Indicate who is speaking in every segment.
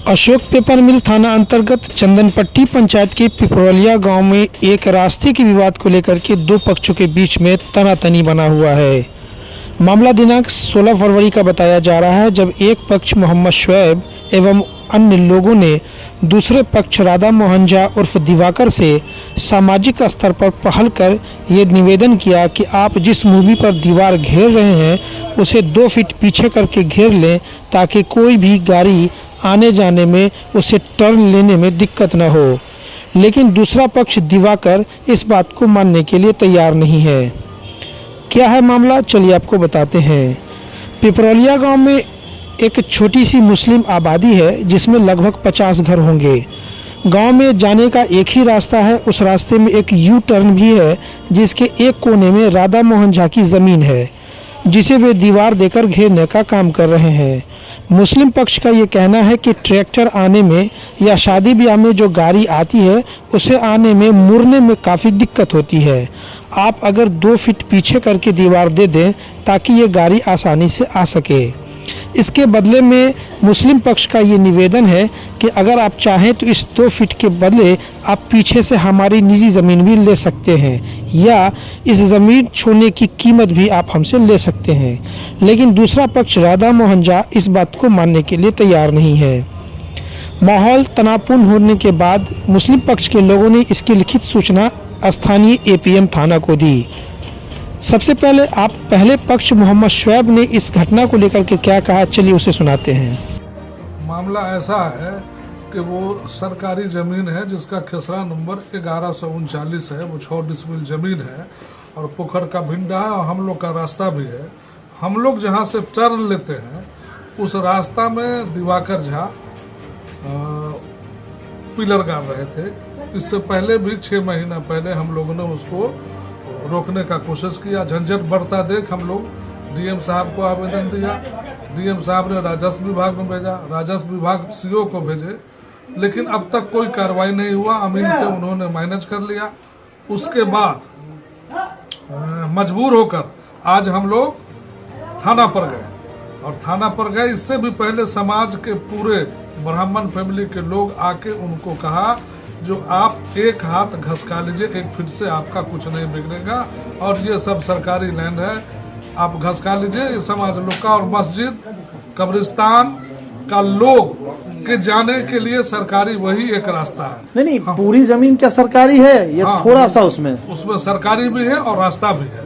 Speaker 1: Ashok paper मिल थाना अंतर्गत चंदनपट्टी पंचायत के पिपरोलिया गांव में एक रास्ते के विवाद को लेकर के दो पक्षों के बीच में तनातनी बना हुआ है। मामला दिनांक 16 फरवरी का बताया जा रहा है, जब एक पक्ष मोहम्मद शुएब एवं अन्य लोगों ने दूसरे पक्ष राधा मोहन झा उर्फ दिवाकर से सामाजिक स्तर पर पहल कर ये निवेदन किया कि आप जिस मूवी पर दीवार घेर रहे हैं उसे 2 फीट पीछे करके घेर लें, ताकि कोई भी गाड़ी आने जाने में उसे टर्न लेने में दिक्कत न हो। लेकिन दूसरा पक्ष दिवाकर इस बात को मानने के लिए तैयार नहीं है। क्या है मामला, चलिए आपको बताते हैं। पिपरोलिया गांव में एक छोटी सी मुस्लिम आबादी है जिसमें लगभग 50 घर होंगे। गांव में जाने का एक ही रास्ता है। उस रास्ते में एक यू टर्न भी है जिसके एक कोने में राधा मोहन झा की ज़मीन है, जिसे वे दीवार देकर घेरने का काम कर रहे हैं। मुस्लिम पक्ष का ये कहना है कि ट्रैक्टर आने में या शादी ब्याह में जो गाड़ी आती है उसे आने में मुड़ने में काफ़ी दिक्कत होती है। आप अगर 2 फीट पीछे करके दीवार दे दें ताकि ये गाड़ी आसानी से आ सके। इसके बदले में मुस्लिम पक्ष का ये निवेदन है कि अगर आप चाहें तो इस 2 फीट के बदले आप पीछे से हमारी निजी ज़मीन भी ले सकते हैं, या इस ज़मीन छोड़ने की कीमत भी आप हमसे ले सकते हैं। लेकिन दूसरा पक्ष राधा मोहन झा इस बात को मानने के लिए तैयार नहीं है। माहौल तनावपूर्ण होने के बाद मुस्लिम पक्ष के लोगों ने इसकी लिखित सूचना स्थानीय एपीएम थाना को दी। सबसे पहले पक्ष मोहम्मद शुएब ने इस घटना को लेकर के क्या कहा, चलिए उसे सुनाते हैं।
Speaker 2: मामला ऐसा है कि वो सरकारी ज़मीन है जिसका खसरा नंबर 1139 है। वो 6 डिसमिल ज़मीन है और पोखर का भिंडा है और हम लोग का रास्ता भी है। हम लोग जहाँ से टर्न लेते हैं उस रास्ता में दिवाकर झा पिलर गाड़ रहे थे। इससे पहले भी 6 महीना पहले हम लोगों ने उसको रोकने का कोशिश किया। झंझट बढ़ता देख हम लोग डीएम साहब को आवेदन दिया। डीएम साहब ने राजस्व विभाग में भेजा, राजस्व विभाग सीओ को भेजे, लेकिन अब तक कोई कार्रवाई नहीं हुआ। अमीन से उन्होंने मैनेज कर लिया। उसके बाद मजबूर होकर आज हम लोग थाना पर गए और थाना पर गए। इससे भी पहले समाज के पूरे ब्राह्मण फैमिली के लोग आके उनको कहा, जो आप एक हाथ घसका लीजिए, 1 फीट से आपका कुछ नहीं बिगड़ेगा और ये सब सरकारी लैंड है, आप घसका लीजिए। ये समाज लोग का और मस्जिद कब्रिस्तान का लोग के जाने के लिए सरकारी वही एक रास्ता है।
Speaker 3: नहीं, पूरी जमीन क्या सरकारी है? ये थोड़ा सा उसमें
Speaker 2: सरकारी भी है और रास्ता भी है।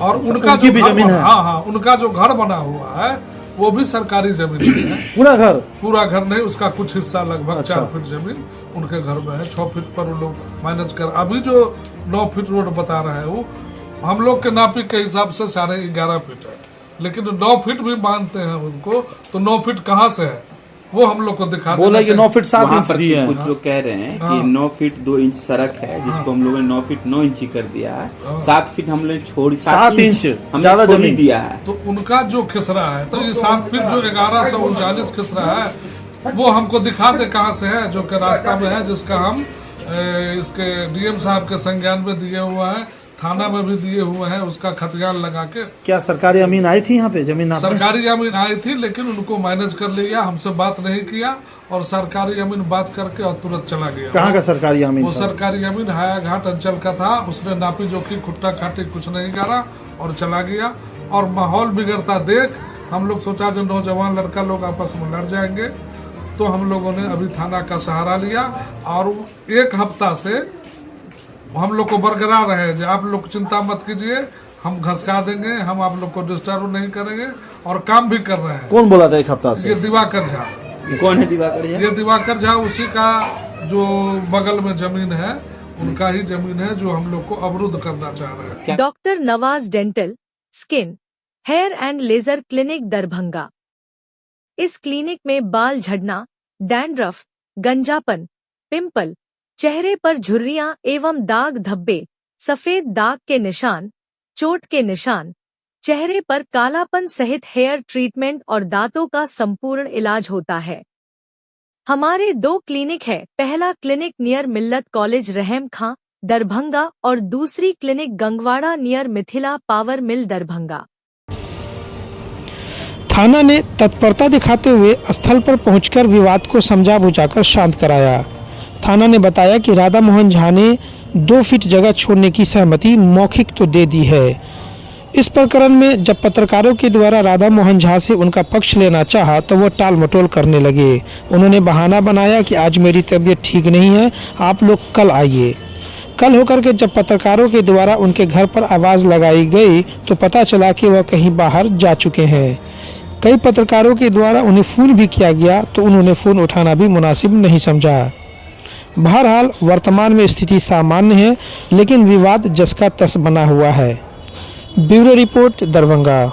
Speaker 2: और उनका जो
Speaker 3: भी जमीन है,
Speaker 2: हाँ, उनका जो घर बना हुआ है वो भी सरकारी जमीन है। पूरा घर नहीं, उसका कुछ हिस्सा लगभग 4 फीट जमीन उनके घर में है। 6 फीट पर वो लोग मैनेज कर, अभी जो 9 फीट रोड बता रहे हैं वो हम लोग के नापी के हिसाब से 11.5 फीट है, लेकिन 9 फीट भी मानते हैं उनको, तो 9 फीट कहाँ से है वो हम लोग को दिखा
Speaker 3: बोला कि 9 फीट 7 इंच दिए हैं।
Speaker 4: कुछ लोग कह रहे हैं कि 9 फीट 2 इंच सड़क है, जिसको हम लोगों ने 9 फीट 9 इंच कर दिया है। 7 फीट हम लोग छोड़
Speaker 3: 7 इंच
Speaker 4: ज्यादा जमीन दिया है।
Speaker 2: तो उनका जो खिसरा है, तो ये 7 फीट जो 1139 खिसरा है वो हमको दिखा दे कहाँ से है, जो के रास्ता में है, जिसका हम इसके डीएम साहब के संज्ञान में दिए हुआ है, थाना में भी दिए हुए हैं, उसका खतियान लगा के।
Speaker 3: क्या सरकारी अमीन आई थी यहाँ पे जमीन?
Speaker 2: सरकारी अमीन आई थी, लेकिन उनको मैनेज कर लिया, हमसे बात नहीं किया और सरकारी अमीन बात करके और तुरंत चला गया।
Speaker 3: कहाँ का सरकारी अमीन?
Speaker 2: वो सरकारी अमीन हायाघाट अंचल का था। उसने नापी जोखी खुट्टा खाटी कुछ नहीं करा और चला गया। और माहौल बिगड़ता देख हम लोग सोचा जो नौजवान लड़का लोग आपस में लड़ जाएंगे, तो हम लोगों ने अभी थाना का सहारा लिया और 1 हफ्ता से हम लोग को बरकरार रहे जो आप लोग चिंता मत कीजिए, हम घसका देंगे, हम आप लोग को डिस्टर्ब नहीं करेंगे और काम भी कर रहे हैं।
Speaker 3: कौन बोला था 1 हफ्ता से?
Speaker 2: ये दिवाकर झा।
Speaker 4: कौन है दिवाकर झा?
Speaker 2: ये दिवाकर झा उसी का जो बगल में जमीन है, उनका ही जमीन है, जो हम लोग को अवरुद्ध करना चाह रहे हैं।
Speaker 5: Doctor Nawaz dental, skin, hair and laser clinic Darbhanga. इस क्लिनिक में बाल झड़ना, डैंड्रफ, गंजापन, पिंपल, चेहरे पर झुर्रियां एवं दाग धब्बे, सफेद दाग के निशान, चोट के निशान, चेहरे पर कालापन सहित हेयर ट्रीटमेंट और दांतों का संपूर्ण इलाज होता है। हमारे 2 क्लिनिक है। पहला क्लिनिक नियर मिल्लत कॉलेज रहम खां दरभंगा और दूसरी clinic Gangwara near Mithila power mill Darbhanga.
Speaker 1: थाना ने तत्परता दिखाते हुए स्थल पर पहुंचकर विवाद को समझा बुझाकर शांत कराया। थाना ने बताया कि राधा मोहन झा ने 2 फीट जगह छोड़ने की सहमति मौखिक तो दे दी है। इस प्रकरण में जब पत्रकारों के द्वारा राधा मोहन झा से उनका पक्ष लेना चाहा तो वो टाल मटोल करने लगे। उन्होंने बहाना बनाया कि आज मेरी तबीयत ठीक नहीं है, आप लोग कल आइए। कल होकर के जब पत्रकारों के द्वारा उनके घर पर आवाज़ लगाई गई तो पता चला कि वह कहीं बाहर जा चुके हैं। कई पत्रकारों के द्वारा उन्हें फ़ोन भी किया गया तो उन्होंने फ़ोन उठाना भी मुनासिब नहीं समझा। बहरहाल वर्तमान में स्थिति सामान्य है, लेकिन विवाद जस का तस बना हुआ है। Bureau report, Darbhanga.